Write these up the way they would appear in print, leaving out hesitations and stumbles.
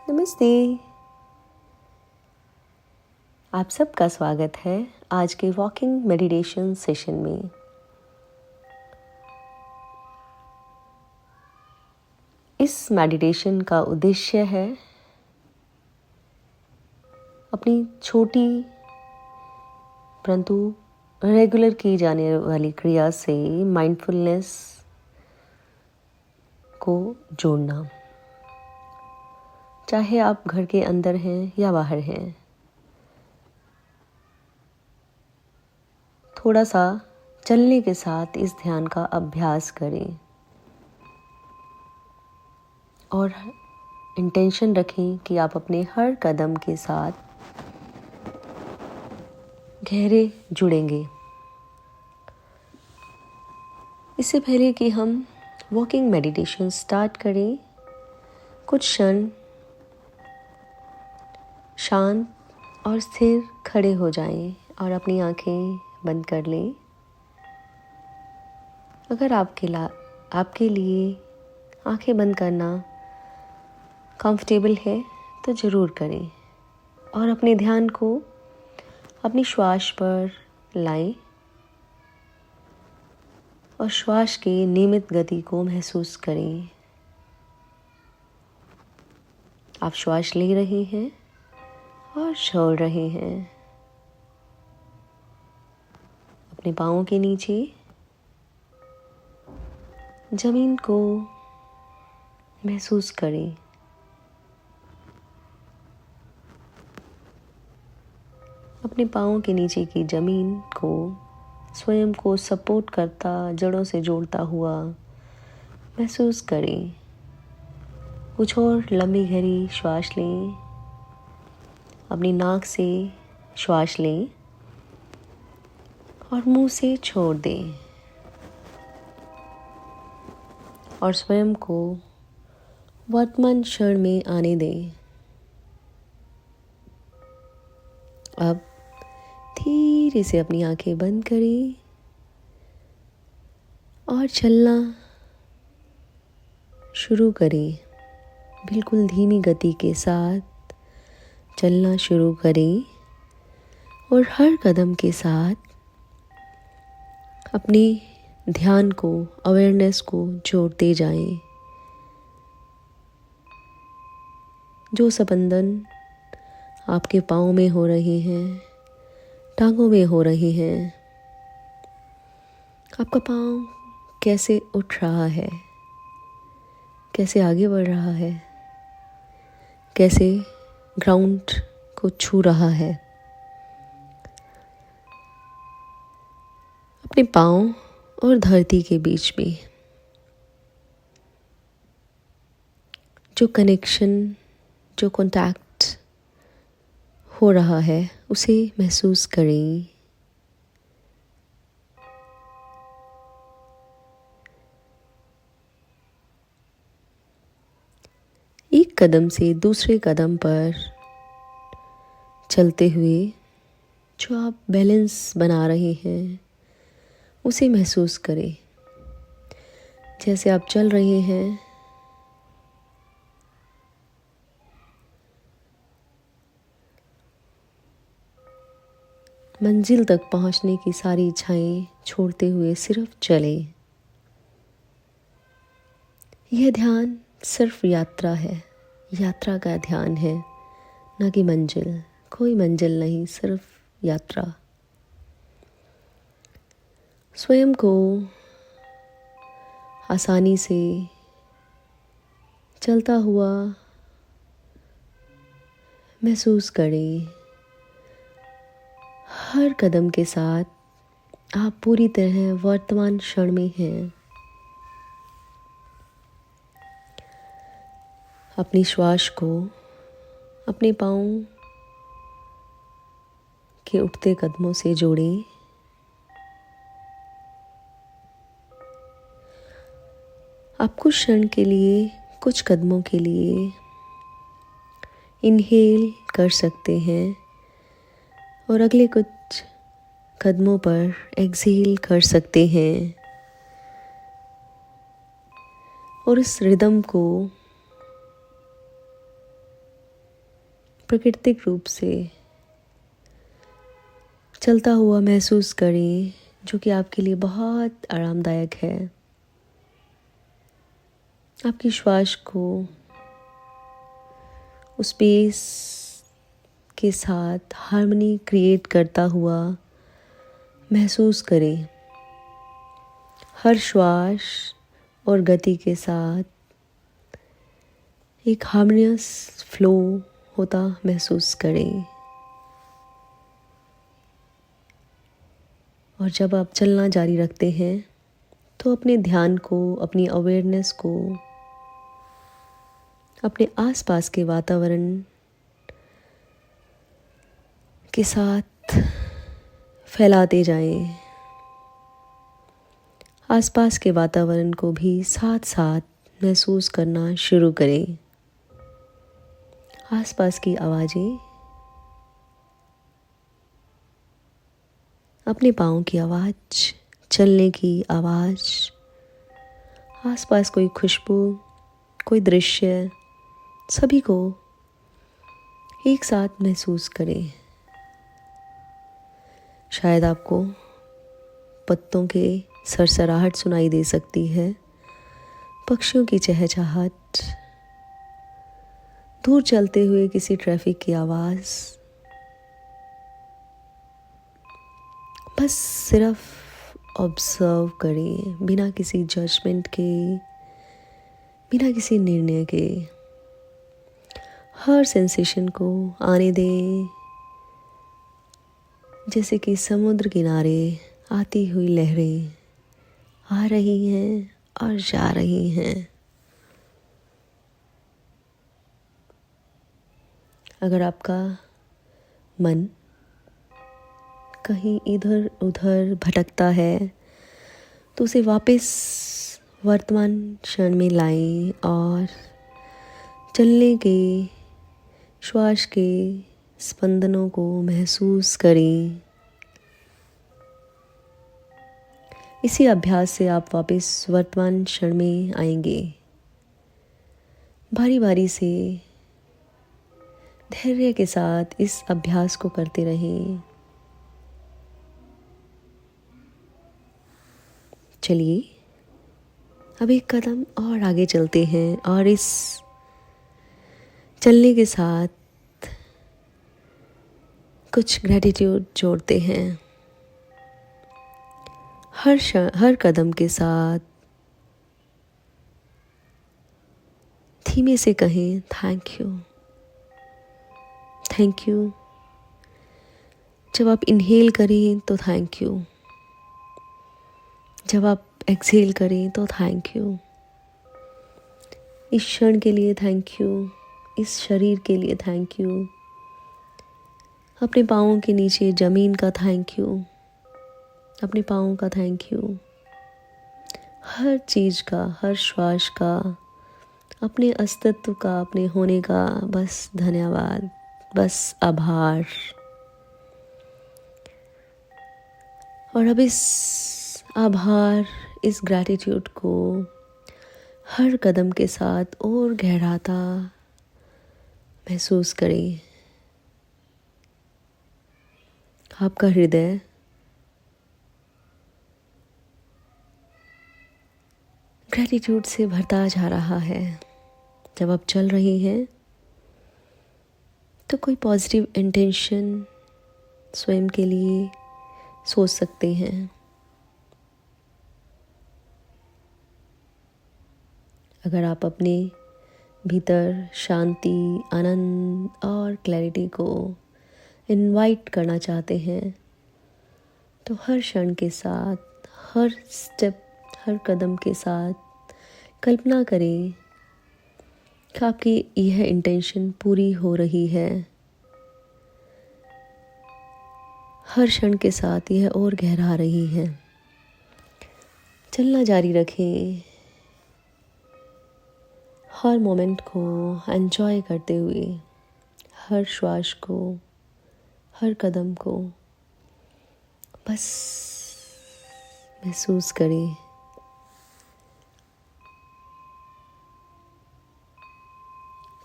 नमस्ते। आप सबका स्वागत है आज के वॉकिंग मेडिटेशन सेशन में। इस मेडिटेशन का उद्देश्य है अपनी छोटी परंतु रेगुलर की जाने वाली क्रिया से माइंडफुलनेस को जोड़ना, चाहे आप घर के अंदर हैं या बाहर हैं। थोड़ा सा चलने के साथ इस ध्यान का अभ्यास करें और इंटेंशन रखें कि आप अपने हर कदम के साथ गहरे जुड़ेंगे। इससे पहले कि हम वॉकिंग मेडिटेशन स्टार्ट करें, कुछ क्षण शांत और स्थिर खड़े हो जाएं और अपनी आंखें बंद कर लें। अगर आपके लिए आंखें बंद करना कंफर्टेबल है तो ज़रूर करें और अपने ध्यान को अपनी श्वास पर लाएं और श्वास की नियमित गति को महसूस करें। आप श्वास ले रहे हैं और छोड़ रहे हैं। अपने पाँवों के नीचे जमीन को महसूस करें। अपने पाँवों के नीचे की जमीन को स्वयं को सपोर्ट करता, जड़ों से जोड़ता हुआ महसूस करें। कुछ और लंबी गहरी श्वास लें। अपनी नाक से श्वास लें और मुंह से छोड़ दें और स्वयं को वर्तमान क्षण में आने दें। अब धीरे से अपनी आंखें बंद करें और चलना शुरू करें। बिल्कुल धीमी गति के साथ चलना शुरू करें और हर कदम के साथ अपने ध्यान को, अवेयरनेस को जोड़ते जाएं। जो स्पंदन आपके पाँव में हो रहे हैं, टांगों में हो रहे हैं, आपका पाँव कैसे उठ रहा है, कैसे आगे बढ़ रहा है, कैसे ग्राउंड को छू रहा है। अपने पाँव और धरती के बीच में जो कनेक्शन, जो कांटेक्ट हो रहा है उसे महसूस करें। एक कदम से दूसरे कदम पर चलते हुए जो आप बैलेंस बना रहे हैं उसे महसूस करें। जैसे आप चल रहे हैं, मंजिल तक पहुंचने की सारी इच्छाएं छोड़ते हुए सिर्फ चलें। यह ध्यान सिर्फ यात्रा है, यात्रा का ध्यान है, न कि मंजिल। कोई मंजिल नहीं, सिर्फ यात्रा। स्वयं को आसानी से चलता हुआ महसूस करें। हर कदम के साथ आप पूरी तरह वर्तमान क्षण में हैं। अपनी श्वास को अपने पाँव के उठते कदमों से जोड़ें। आप कुछ क्षण के लिए, कुछ कदमों के लिए इनहेल कर सकते हैं और अगले कुछ कदमों पर एक्सहेल कर सकते हैं और इस रिदम को प्राकृतिक रूप से चलता हुआ महसूस करें, जो कि आपके लिए बहुत आरामदायक है। आपकी श्वास को उस पेस के साथ हार्मनी क्रिएट करता हुआ महसूस करें। हर श्वास और गति के साथ एक हार्मोनियस फ्लो होता महसूस करें। और जब आप चलना जारी रखते हैं तो अपने ध्यान को, अपनी अवेयरनेस को अपने आसपास के वातावरण के साथ फैलाते जाएं। आसपास के वातावरण को भी साथ साथ महसूस करना शुरू करें। आसपास की आवाज़ें, अपने पाँव की आवाज़, चलने की आवाज़, आसपास कोई खुशबू, कोई दृश्य, सभी को एक साथ महसूस करें। शायद आपको पत्तों के सरसराहट सुनाई दे सकती है, पक्षियों की चहचहाट, दूर चलते हुए किसी ट्रैफिक की आवाज़। बस सिर्फ ऑब्जर्व करें, बिना किसी जजमेंट के, बिना किसी निर्णय के। हर सेंसेशन को आने दें, जैसे कि समुद्र किनारे आती हुई लहरें आ रही हैं और जा रही हैं। अगर आपका मन कहीं इधर उधर भटकता है तो उसे वापस वर्तमान क्षण में लाएं और चलने के, श्वास के स्पंदनों को महसूस करें। इसी अभ्यास से आप वापस वर्तमान क्षण में आएंगे। बारी बारी से धैर्य के साथ इस अभ्यास को करते रहें। चलिए अब एक कदम और आगे चलते हैं और इस चलने के साथ कुछ ग्रैटिट्यूड जोड़ते हैं। हर कदम के साथ धीमे से कहें थैंक यू, थैंक यू। जब आप इनहेल करें तो थैंक यू, जब आप एक्सहेल करें तो थैंक यू। इस क्षण के लिए थैंक यू, इस शरीर के लिए थैंक यू, अपने पाँवों के नीचे ज़मीन का थैंक यू, अपने पाँवों का थैंक यू, हर चीज़ का, हर श्वास का, अपने अस्तित्व का, अपने होने का बस धन्यवाद, बस आभार। और अब इस आभार, इस ग्रैटिट्यूड को हर कदम के साथ और गहराता महसूस करें। आपका हृदय ग्रैटिट्यूड से भरता जा रहा है। जब आप चल रही हैं तो कोई पॉजिटिव इंटेंशन स्वयं के लिए सोच सकते हैं। अगर आप अपने भीतर शांति, आनंद और क्लैरिटी को इनवाइट करना चाहते हैं तो हर क्षण के साथ, हर स्टेप, हर कदम के साथ कल्पना करें कि आपकी यह इंटेंशन पूरी हो रही है। हर क्षण के साथ यह और गहरा रही है। चलना जारी रखें, हर मोमेंट को एंजॉय करते हुए, हर श्वास को, हर कदम को बस महसूस करें।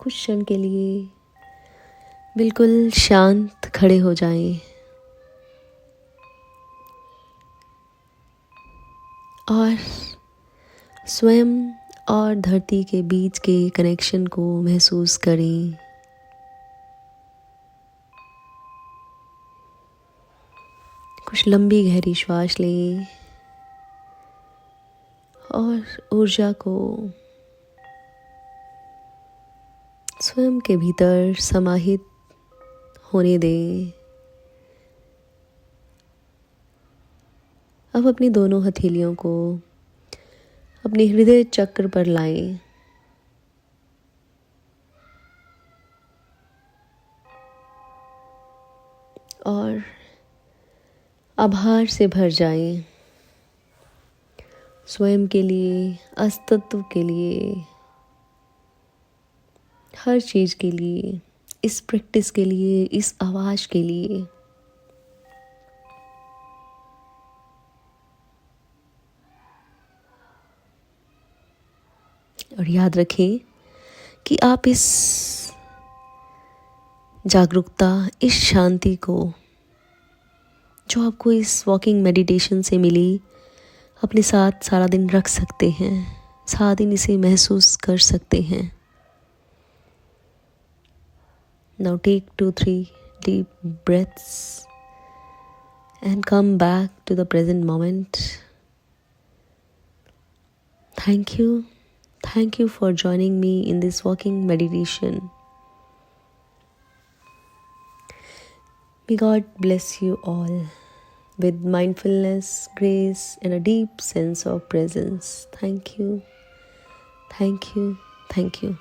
कुछ क्षण के लिए बिल्कुल शांत खड़े हो जाएं और स्वयं और धरती के बीच के कनेक्शन को महसूस करें। कुछ लंबी गहरी श्वास लें और ऊर्जा को स्वयं के भीतर समाहित होने दें। अब अपनी दोनों हथेलियों को अपने हृदय चक्र पर लाएं और आभार से भर जाएं, स्वयं के लिए, अस्तित्व के लिए, हर चीज के लिए, इस प्रैक्टिस के लिए, इस आवाज के लिए। और याद रखें कि आप इस जागरूकता, इस शांति को जो आपको इस वॉकिंग मेडिटेशन से मिली, अपने साथ सारा दिन रख सकते हैं, सारा दिन इसे महसूस कर सकते हैं। Now take 2-3 deep breaths and come back to the present moment. Thank you. Thank you for joining me in this walking meditation. May God bless you all with mindfulness, grace, and a deep sense of presence. Thank you. Thank you. Thank you.